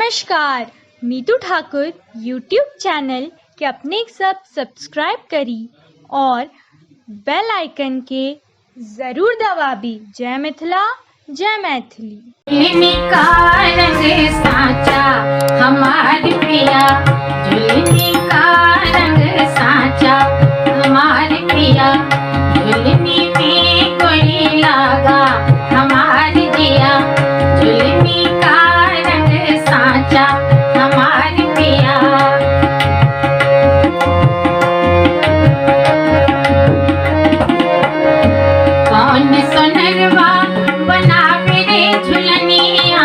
नमस्कार, मीतू ठाकुर YouTube channel के अपने सब सब्सक्राइब करी और बेल आइकन के जरूर दबाबी। जय मिथिला, जय मैथिली। झुलनी का रंग साचा हमार पिया, झुलनी का रंग साचा हमार पिया, झुलनी में कोई लागा हमार जिया, झुलनी का रंग साचा हमार पिया। कौन सोनरवा बनावे रे झुलनिया,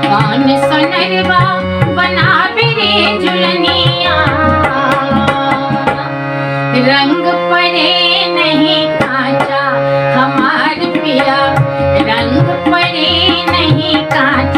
कौन सोनरवा बनावे रे झुलनिया, रंग पड़े नहीं कांचा हमार पिया, रंग पड़े नहीं कांचा